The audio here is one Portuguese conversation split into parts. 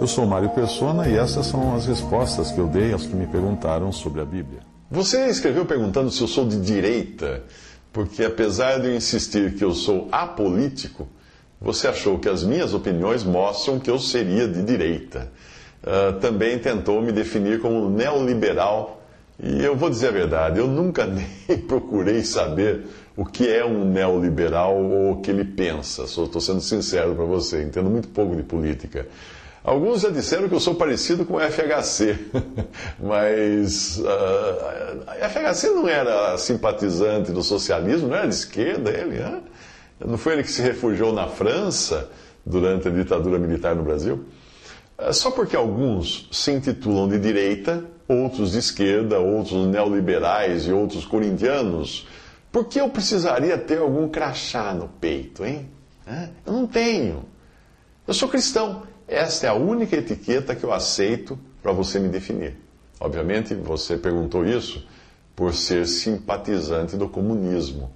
Eu sou Mário Persona e essas são as respostas que eu dei aos que me perguntaram sobre a Bíblia. Você escreveu perguntando se eu sou de direita, porque apesar de eu insistir que eu sou apolítico, você achou que as minhas opiniões mostram que eu seria de direita. Também tentou me definir como neoliberal, e eu vou dizer a verdade, eu nunca nem procurei saber o que é um neoliberal ou o que ele pensa. Estou sendo sincero para você, entendo muito pouco de política. Alguns já disseram que eu sou parecido com o FHC, mas a FHC não era simpatizante do socialismo, não era de esquerda ele, né? Não foi ele que se refugiou na França durante a ditadura militar no Brasil? Só porque alguns se intitulam de direita, outros de esquerda, outros neoliberais e outros corintianos, por que eu precisaria ter algum crachá no peito, hein? Eu não tenho. Eu sou cristão. Esta é a única etiqueta que eu aceito para você me definir. Obviamente, você perguntou isso por ser simpatizante do comunismo.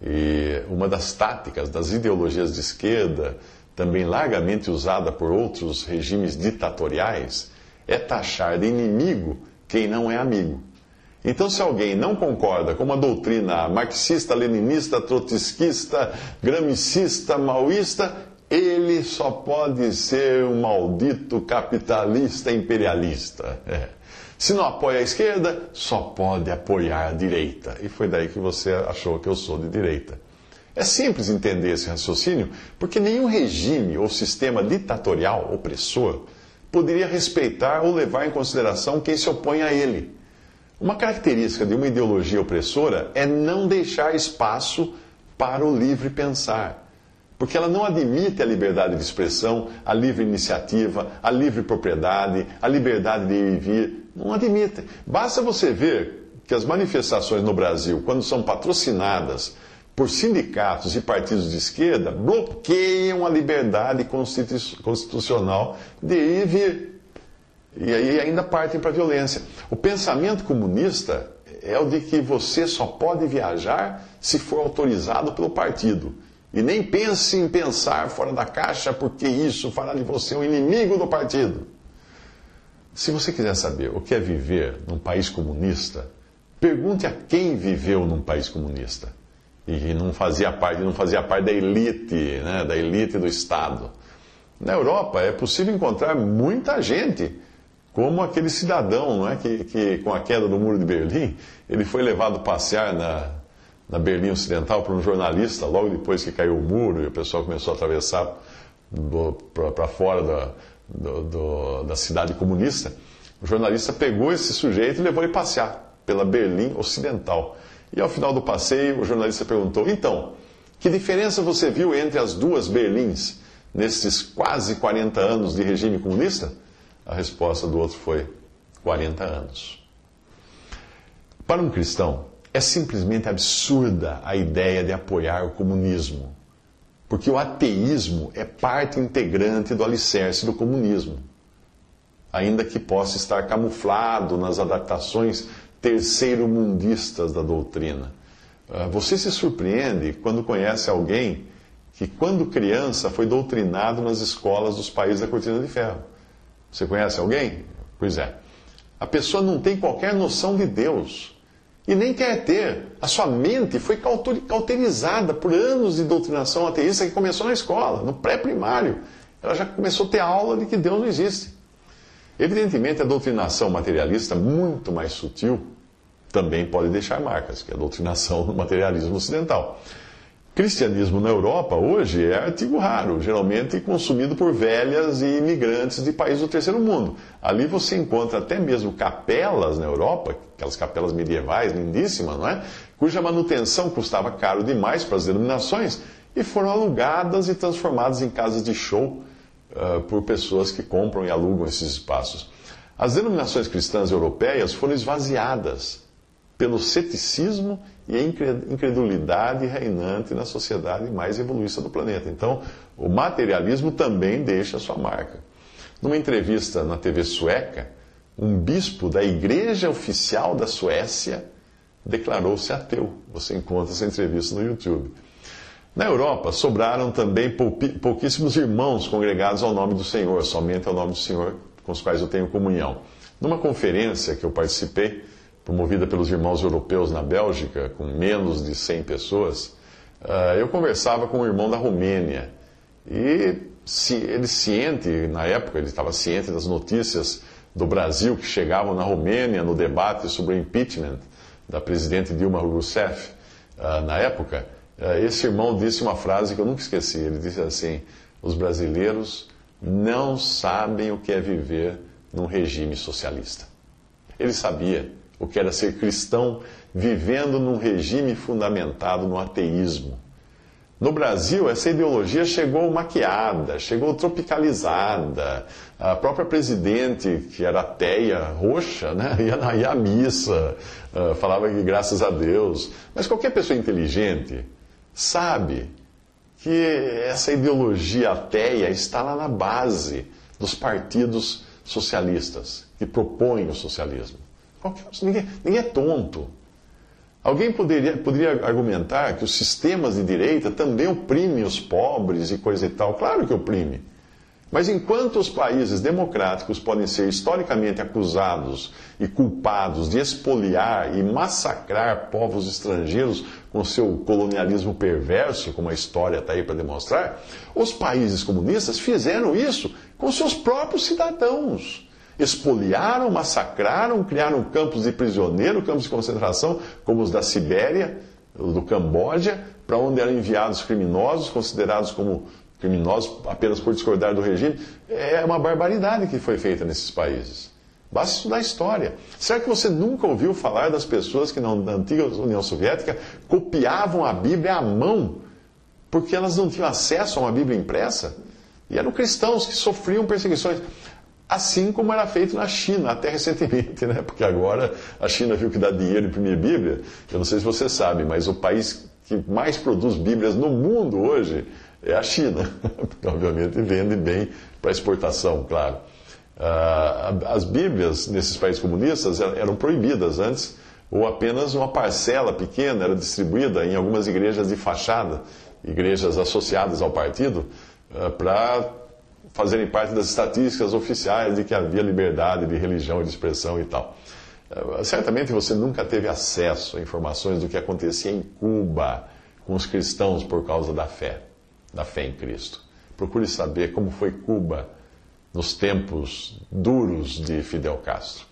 E uma das táticas das ideologias de esquerda, também largamente usada por outros regimes ditatoriais, é taxar de inimigo quem não é amigo. Então, se alguém não concorda com uma doutrina marxista, leninista, trotskista, gramscista, maoísta, ele só pode ser um maldito capitalista imperialista. Se não apoia a esquerda, só pode apoiar a direita. E foi daí que você achou que eu sou de direita. É simples entender esse raciocínio, porque nenhum regime ou sistema ditatorial opressor poderia respeitar ou levar em consideração quem se opõe a ele. Uma característica de uma ideologia opressora é não deixar espaço para o livre pensar. Porque ela não admite a liberdade de expressão, a livre iniciativa, a livre propriedade, a liberdade de ir e vir. Não admite. Basta você ver que as manifestações no Brasil, quando são patrocinadas por sindicatos e partidos de esquerda, bloqueiam a liberdade constitucional de ir e vir. E aí ainda partem para a violência. O pensamento comunista é o de que você só pode viajar se for autorizado pelo partido. E nem pense em pensar fora da caixa, porque isso fará de você um inimigo do partido. Se você quiser saber o que é viver num país comunista, pergunte a quem viveu num país comunista. E não fazia parte da elite, né, da elite do Estado. Na Europa é possível encontrar muita gente, como aquele cidadão, não é, que com a queda do Muro de Berlim, ele foi levado a passear na Berlim Ocidental por um jornalista, logo depois que caiu o muro e o pessoal começou a atravessar para fora da cidade comunista. O jornalista pegou esse sujeito e levou ele passear pela Berlim Ocidental. E ao final do passeio, o jornalista perguntou: então, que diferença você viu entre as duas Berlins nesses quase 40 anos de regime comunista? A resposta do outro foi: 40 anos. Para um cristão, é simplesmente absurda a ideia de apoiar o comunismo, porque o ateísmo é parte integrante do alicerce do comunismo, ainda que possa estar camuflado nas adaptações terceiro-mundistas da doutrina. Você se surpreende quando conhece alguém que, quando criança, foi doutrinado nas escolas dos países da Cortina de Ferro. Você conhece alguém? Pois é. A pessoa não tem qualquer noção de Deus. E nem quer ter. A sua mente foi cauterizada por anos de doutrinação ateísta que começou na escola, no pré-primário. Ela já começou a ter aula de que Deus não existe. Evidentemente, a doutrinação materialista, muito mais sutil, também pode deixar marcas, que é a doutrinação do materialismo ocidental. Cristianismo na Europa, hoje, é artigo raro, geralmente consumido por velhas e imigrantes de países do terceiro mundo. Ali você encontra até mesmo capelas na Europa, aquelas capelas medievais lindíssimas, não é? Cuja manutenção custava caro demais para as denominações e foram alugadas e transformadas em casas de show por pessoas que compram e alugam esses espaços. As denominações cristãs europeias foram esvaziadas pelo ceticismo e a incredulidade reinante na sociedade mais evoluída do planeta. Então, o materialismo também deixa a sua marca. Numa entrevista na TV sueca, um bispo da Igreja Oficial da Suécia declarou-se ateu. Você encontra essa entrevista no YouTube. Na Europa, sobraram também pouquíssimos irmãos congregados ao nome do Senhor, somente ao nome do Senhor, com os quais eu tenho comunhão. Numa conferência que eu participei, promovida pelos irmãos europeus na Bélgica, com menos de 100 pessoas, eu conversava com um irmão da Romênia. E ele ciente, na época, ele estava ciente das notícias do Brasil que chegavam na Romênia no debate sobre o impeachment da presidente Dilma Rousseff, na época. Esse irmão disse uma frase que eu nunca esqueci. Ele disse assim: os brasileiros não sabem o que é viver num regime socialista. Ele sabia o que era ser cristão vivendo num regime fundamentado no ateísmo. No Brasil, essa ideologia chegou maquiada, chegou tropicalizada. A própria presidente, que era ateia, roxa, né, ia à missa, falava que graças a Deus. Mas qualquer pessoa inteligente sabe que essa ideologia ateia está lá na base dos partidos socialistas, que propõem o socialismo. Ninguém é tonto. Alguém poderia argumentar que os sistemas de direita também oprimem os pobres e coisa e tal. Claro que oprime. Mas enquanto os países democráticos podem ser historicamente acusados e culpados de expoliar e massacrar povos estrangeiros com seu colonialismo perverso, como a história está aí para demonstrar, os países comunistas fizeram isso com seus próprios cidadãos. Expoliaram, massacraram, criaram campos de prisioneiro, campos de concentração, como os da Sibéria, do Camboja, para onde eram enviados criminosos, considerados como criminosos apenas por discordar do regime. É uma barbaridade que foi feita nesses países. Basta estudar a história. Será que você nunca ouviu falar das pessoas que na antiga União Soviética copiavam a Bíblia à mão, porque elas não tinham acesso a uma Bíblia impressa? E eram cristãos que sofriam perseguições. Assim como era feito na China, até recentemente, né? Porque agora a China viu que dá dinheiro imprimir Bíblia. Eu não sei se você sabe, mas o país que mais produz Bíblias no mundo hoje é a China. Porque, obviamente, vende bem para exportação, claro. As Bíblias nesses países comunistas eram proibidas antes, ou apenas uma parcela pequena era distribuída em algumas igrejas de fachada, igrejas associadas ao partido, para fazerem parte das estatísticas oficiais de que havia liberdade de religião e de expressão e tal. Certamente você nunca teve acesso a informações do que acontecia em Cuba com os cristãos por causa da fé em Cristo. Procure saber como foi Cuba nos tempos duros de Fidel Castro.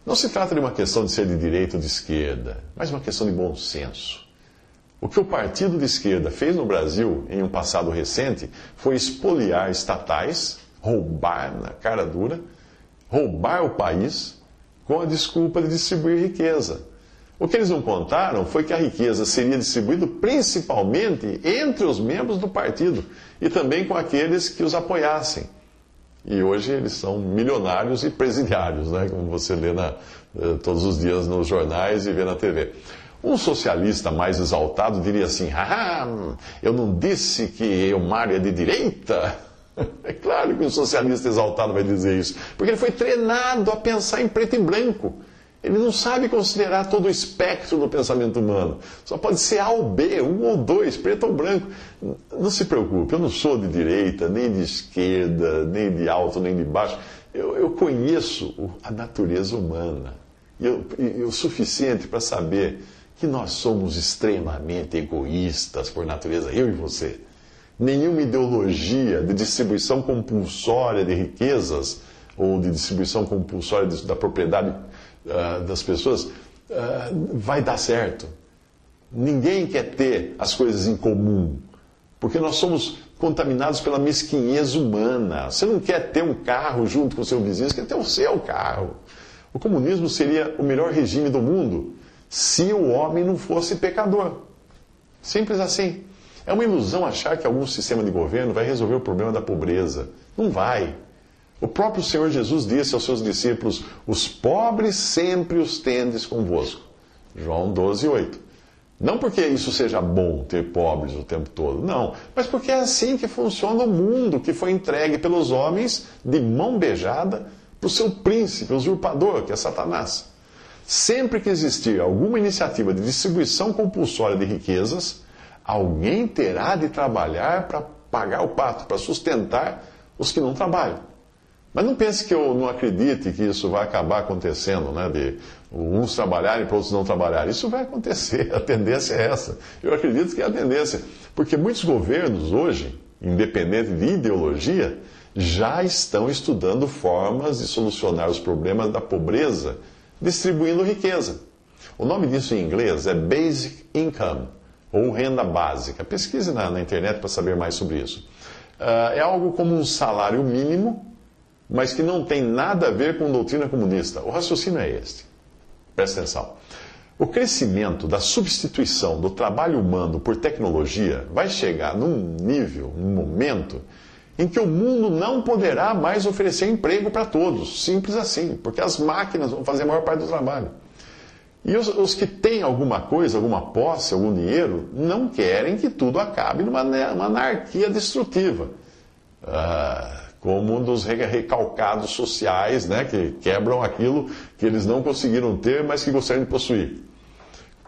Não se trata de uma questão de ser de direita ou de esquerda, mas uma questão de bom senso. O que o partido de esquerda fez no Brasil em um passado recente foi expoliar estatais, roubar na cara dura, roubar o país com a desculpa de distribuir riqueza. O que eles não contaram foi que a riqueza seria distribuída principalmente entre os membros do partido e também com aqueles que os apoiassem. E hoje eles são milionários e presidiários, né? Como você lê todos os dias nos jornais e vê na TV. Um socialista mais exaltado diria assim: eu não disse que o Mário é de direita? É claro que um socialista exaltado vai dizer isso, porque ele foi treinado a pensar em preto e branco. Ele não sabe considerar todo o espectro do pensamento humano. Só pode ser A ou B, um ou dois, preto ou branco. Não se preocupe, eu não sou de direita, nem de esquerda, nem de alto, nem de baixo. Eu conheço a natureza humana. E o suficiente para saber que nós somos extremamente egoístas por natureza, eu e você. Nenhuma ideologia de distribuição compulsória de riquezas ou de distribuição compulsória da propriedade das pessoas vai dar certo. Ninguém quer ter as coisas em comum, porque nós somos contaminados pela mesquinhez humana. Você não quer ter um carro junto com o seu vizinho, você quer ter o seu carro. O comunismo seria o melhor regime do mundo se o homem não fosse pecador. Simples assim. É uma ilusão achar que algum sistema de governo vai resolver o problema da pobreza. Não vai. O próprio Senhor Jesus disse aos seus discípulos: os pobres sempre os tendes convosco. João 12, 8. Não porque isso seja bom ter pobres o tempo todo, não. Mas porque é assim que funciona o mundo que foi entregue pelos homens de mão beijada para o seu príncipe, usurpador, que é Satanás. Sempre que existir alguma iniciativa de distribuição compulsória de riquezas, alguém terá de trabalhar para pagar o pato, para sustentar os que não trabalham. Mas não pense que eu não acredite que isso vai acabar acontecendo, né? De uns trabalharem para outros não trabalharem. Isso vai acontecer, a tendência é essa. Eu acredito que é a tendência. Porque muitos governos hoje, independente de ideologia, já estão estudando formas de solucionar os problemas da pobreza, distribuindo riqueza. O nome disso em inglês é Basic Income, ou renda básica. Pesquise na internet para saber mais sobre isso. É algo como um salário mínimo, mas que não tem nada a ver com doutrina comunista. O raciocínio é este. Presta atenção. O crescimento da substituição do trabalho humano por tecnologia vai chegar num nível, num momento, em que o mundo não poderá mais oferecer emprego para todos. Simples assim, porque as máquinas vão fazer a maior parte do trabalho. E os que têm alguma coisa, alguma posse, algum dinheiro, não querem que tudo acabe numa anarquia destrutiva. Como um dos recalcados sociais, né, que quebram aquilo que eles não conseguiram ter, mas que gostariam de possuir.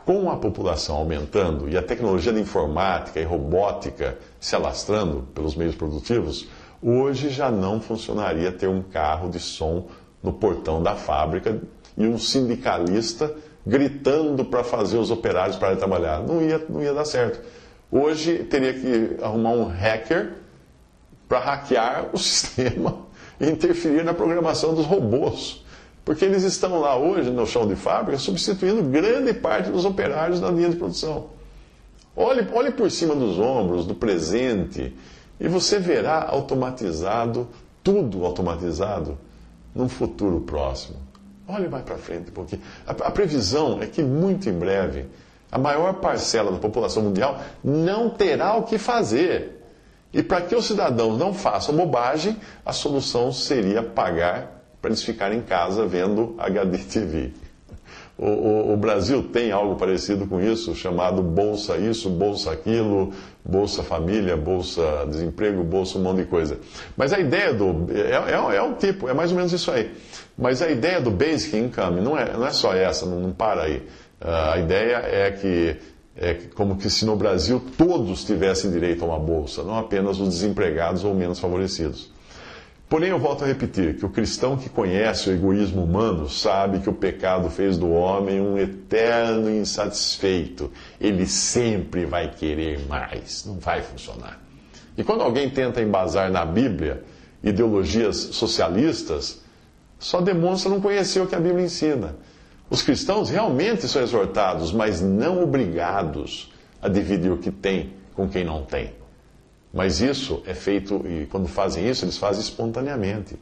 Com a população aumentando e a tecnologia de informática e robótica se alastrando pelos meios produtivos, hoje já não funcionaria ter um carro de som no portão da fábrica e um sindicalista gritando para fazer os operários pararem de trabalhar. Não ia dar certo. Hoje teria que arrumar um hacker para hackear o sistema e interferir na programação dos robôs. Porque eles estão lá hoje no chão de fábrica substituindo grande parte dos operários na linha de produção. Olhe por cima dos ombros, do presente, e você verá automatizado, tudo automatizado, num futuro próximo. Olhe mais para frente um pouquinho. A previsão é que muito em breve a maior parcela da população mundial não terá o que fazer. E para que os cidadãos não façam bobagem, a solução seria pagar para eles ficarem em casa vendo HD TV. O Brasil tem algo parecido com isso, chamado Bolsa isso, Bolsa aquilo, Bolsa Família, Bolsa Desemprego, Bolsa um monte de coisa. Mas a ideia é um tipo, é mais ou menos isso aí. Mas a ideia do Basic Income não é só essa, não para aí. A ideia é como que se no Brasil todos tivessem direito a uma bolsa, não apenas os desempregados ou menos favorecidos. Porém, eu volto a repetir que o cristão que conhece o egoísmo humano sabe que o pecado fez do homem um eterno insatisfeito. Ele sempre vai querer mais, não vai funcionar. E quando alguém tenta embasar na Bíblia ideologias socialistas, só demonstra não conhecer o que a Bíblia ensina. Os cristãos realmente são exortados, mas não obrigados a dividir o que tem com quem não tem. Mas isso é feito, e quando fazem isso, eles fazem espontaneamente.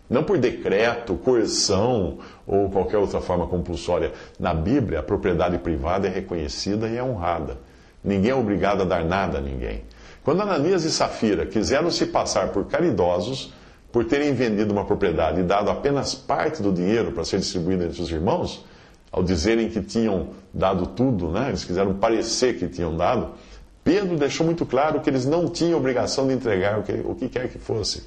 Não por decreto, coerção ou qualquer outra forma compulsória. Na Bíblia, a propriedade privada é reconhecida e é honrada. Ninguém é obrigado a dar nada a ninguém. Quando Ananias e Safira quiseram se passar por caridosos, por terem vendido uma propriedade e dado apenas parte do dinheiro para ser distribuído entre os irmãos, ao dizerem que tinham dado tudo, né? Eles quiseram parecer que tinham dado, Pedro deixou muito claro que eles não tinham obrigação de entregar o que quer que fosse.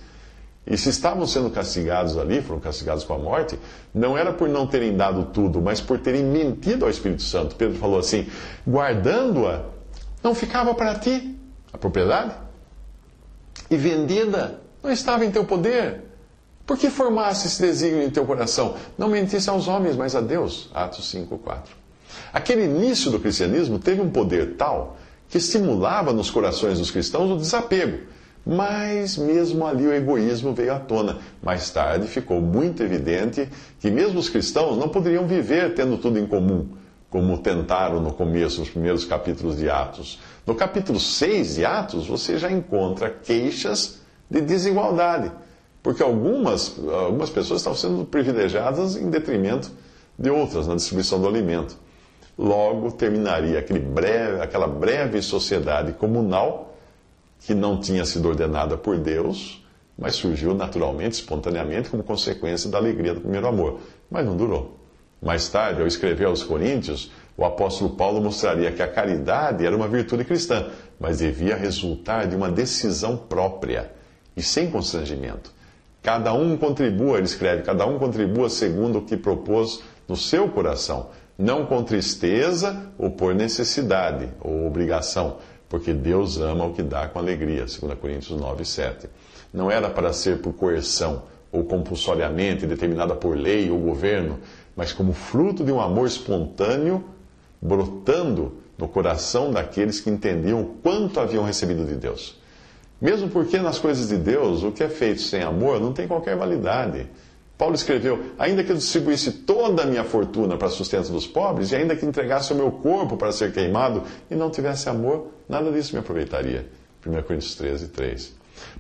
E se estavam sendo castigados ali, foram castigados com a morte, não era por não terem dado tudo, mas por terem mentido ao Espírito Santo. Pedro falou assim: guardando-a, não ficava para ti a propriedade? E vendida, não estava em teu poder? Por que formaste esse desígnio em teu coração? Não mentisse aos homens, mas a Deus. Atos 5:4. Aquele início do cristianismo teve um poder tal que estimulava nos corações dos cristãos o desapego. Mas mesmo ali o egoísmo veio à tona. Mais tarde ficou muito evidente que mesmo os cristãos não poderiam viver tendo tudo em comum, como tentaram no começo, nos primeiros capítulos de Atos. No capítulo 6 de Atos, você já encontra queixas de desigualdade, porque algumas pessoas estavam sendo privilegiadas em detrimento de outras na distribuição do alimento. Logo terminaria aquela breve sociedade comunal que não tinha sido ordenada por Deus, mas surgiu naturalmente, espontaneamente, como consequência da alegria do primeiro amor. Mas não durou. Mais tarde, ao escrever aos Coríntios, o apóstolo Paulo mostraria que a caridade era uma virtude cristã, mas devia resultar de uma decisão própria e sem constrangimento. Cada um contribua, ele escreve, cada um contribua segundo o que propôs no seu coração, não com tristeza ou por necessidade ou obrigação, porque Deus ama o que dá com alegria, 2 Coríntios 9:7. Não era para ser por coerção ou compulsoriamente determinada por lei ou governo, mas como fruto de um amor espontâneo brotando no coração daqueles que entendiam o quanto haviam recebido de Deus. Mesmo porque nas coisas de Deus, o que é feito sem amor não tem qualquer validade. Paulo escreveu: ainda que eu distribuísse toda a minha fortuna para sustento dos pobres, e ainda que entregasse o meu corpo para ser queimado, e não tivesse amor, nada disso me aproveitaria. 1 Coríntios 13:3.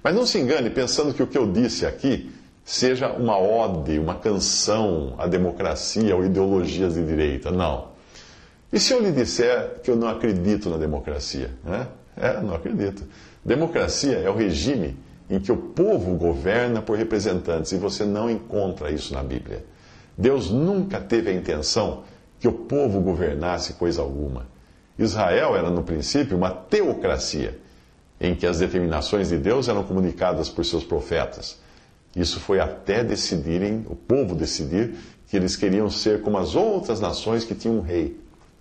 Mas não se engane pensando que o que eu disse aqui seja uma ode, uma canção à democracia ou ideologias de direita. Não. E se eu lhe disser que eu não acredito na democracia? Não acredito. Democracia é o regime em que o povo governa por representantes, e você não encontra isso na Bíblia. Deus nunca teve a intenção que o povo governasse coisa alguma. Israel era, no princípio, uma teocracia, em que as determinações de Deus eram comunicadas por seus profetas. Isso foi até o povo decidir que eles queriam ser como as outras nações que tinham um rei.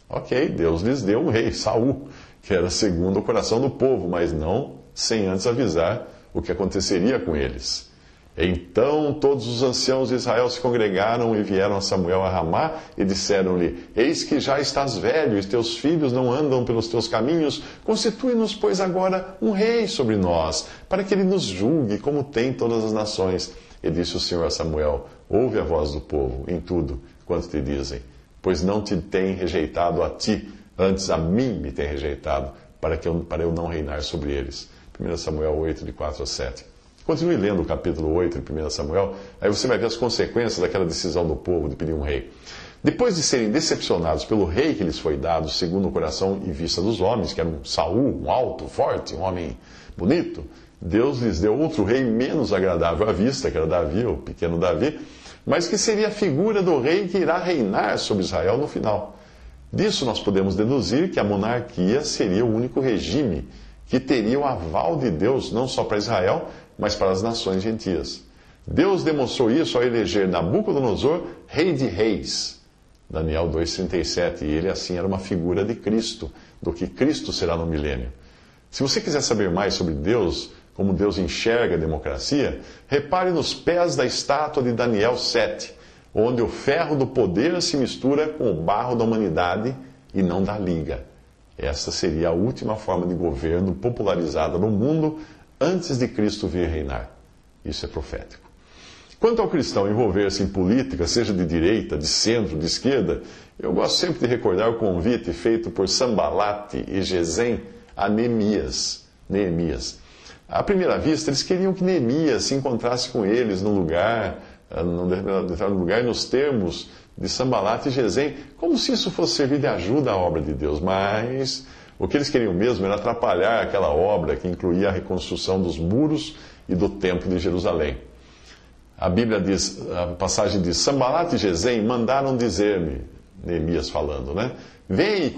Ok, Deus lhes deu um rei, Saul, que era segundo o coração do povo, mas não sem antes avisar o que aconteceria com eles. Então todos os anciãos de Israel se congregaram e vieram a Samuel a Ramá e disseram-lhe: eis que já estás velho e teus filhos não andam pelos teus caminhos, constitui-nos, pois, agora um rei sobre nós, para que ele nos julgue como tem todas as nações. E disse o Senhor a Samuel: ouve a voz do povo em tudo quanto te dizem, pois não te tem rejeitado a ti, antes a mim me tem rejeitado, para eu não reinar sobre eles. 1 Samuel 8, de 4-7. Continue lendo o capítulo 8 de 1 Samuel, aí você vai ver as consequências daquela decisão do povo de pedir um rei. Depois de serem decepcionados pelo rei que lhes foi dado, segundo o coração e vista dos homens, que era um Saul, um alto, forte, um homem bonito, Deus lhes deu outro rei menos agradável à vista, que era Davi, o pequeno Davi, mas que seria a figura do rei que irá reinar sobre Israel no final. Disso nós podemos deduzir que a monarquia seria o único regime que teria o aval de Deus não só para Israel, mas para as nações gentias. Deus demonstrou isso ao eleger Nabucodonosor rei de reis. Daniel 2,37. E ele assim era uma figura de Cristo, do que Cristo será no milênio. Se você quiser saber mais sobre Deus, como Deus enxerga a democracia, repare nos pés da estátua de Daniel 7, onde o ferro do poder se mistura com o barro da humanidade e não da liga. Essa seria a última forma de governo popularizada no mundo antes de Cristo vir reinar. Isso é profético. Quanto ao cristão envolver-se em política, seja de direita, de centro, de esquerda, eu gosto sempre de recordar o convite feito por Sambalate e Gesem a Neemias. À primeira vista, eles queriam que Neemias se encontrasse com eles num determinado lugar, nos termos de Sambalate e Gesem, como se isso fosse servir de ajuda à obra de Deus. Mas o que eles queriam mesmo era atrapalhar aquela obra que incluía a reconstrução dos muros e do templo de Jerusalém. A Bíblia diz, a passagem diz: Sambalate e Gesem mandaram dizer-me, Neemias falando, né? Vem e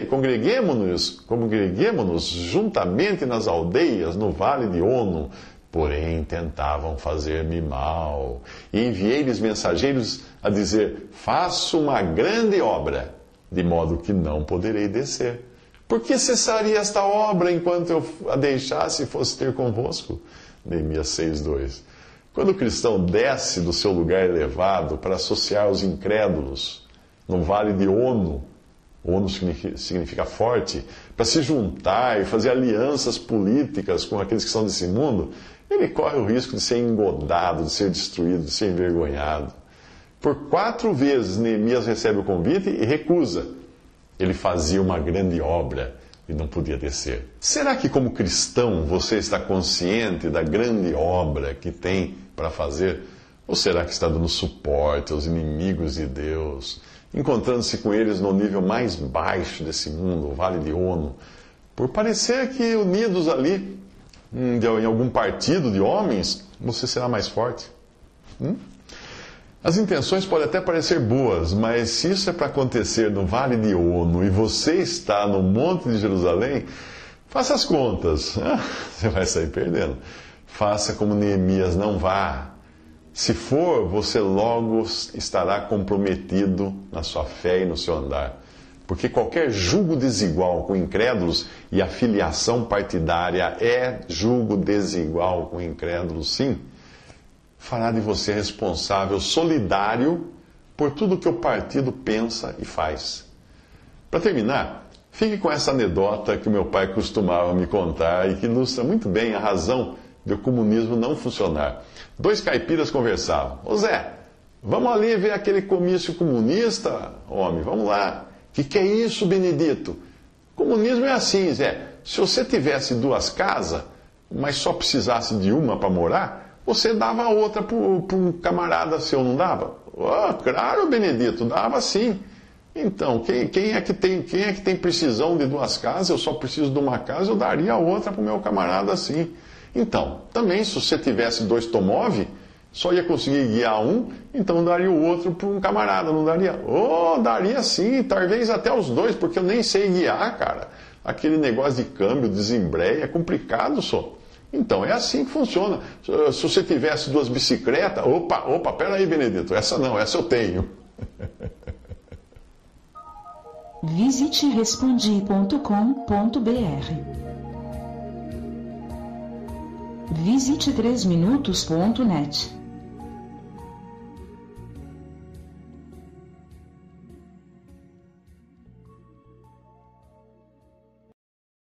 congreguemo-nos juntamente nas aldeias, no vale de Ono. Porém, tentavam fazer-me mal. E enviei-lhes mensageiros a dizer: faço uma grande obra, de modo que não poderei descer. Por que cessaria esta obra enquanto eu a deixasse e fosse ter convosco? Neemias 6,2. Quando o cristão desce do seu lugar elevado para associar os incrédulos no vale de Ono, Ono significa forte, para se juntar e fazer alianças políticas com aqueles que são desse mundo, ele corre o risco de ser engodado, de ser destruído, de ser envergonhado. Por 4 vezes Neemias recebe o convite e recusa. Ele fazia uma grande obra e não podia descer. Será que, como cristão, você está consciente da grande obra que tem para fazer? Ou será que está dando suporte aos inimigos de Deus, encontrando-se com eles no nível mais baixo desse mundo, o Vale de Ono, por parecer que unidos ali, em algum partido de homens, você será mais forte? As intenções podem até parecer boas, mas se isso é para acontecer no Vale de Ono e você está no Monte de Jerusalém, faça as contas. Você vai sair perdendo. Faça como Neemias, não vá. Se for, você logo estará comprometido na sua fé e no seu andar. Porque qualquer julgo desigual com incrédulos, e a filiação partidária é julgo desigual com incrédulos, sim, fará de você responsável, solidário por tudo que o partido pensa e faz. Para terminar, fique com essa anedota que o meu pai costumava me contar e que ilustra muito bem a razão de o comunismo não funcionar. 2 caipiras conversavam. Ô Zé, vamos ali ver aquele comício comunista? Homem, vamos lá. Que é isso, Benedito? Comunismo é assim, Zé. Se você tivesse 2 casas, mas só precisasse de uma para morar, você dava a outra para um camarada seu, não dava? Oh, claro, Benedito, dava sim. Então, quem é que tem precisão de 2 casas? Eu só preciso de uma casa, eu daria a outra para o meu camarada sim. Então, também, se você tivesse 2 automóveis, só ia conseguir guiar um, então daria o outro para um camarada, não daria? Oh, daria sim, talvez até os 2, porque eu nem sei guiar, cara. Aquele negócio de câmbio, desembreia, é complicado só. Então, é assim que funciona. Se você tivesse 2 bicicletas, opa, peraí, Benedito, essa não, essa eu tenho. Visite respondi.com.br. Visite 3minutos.net.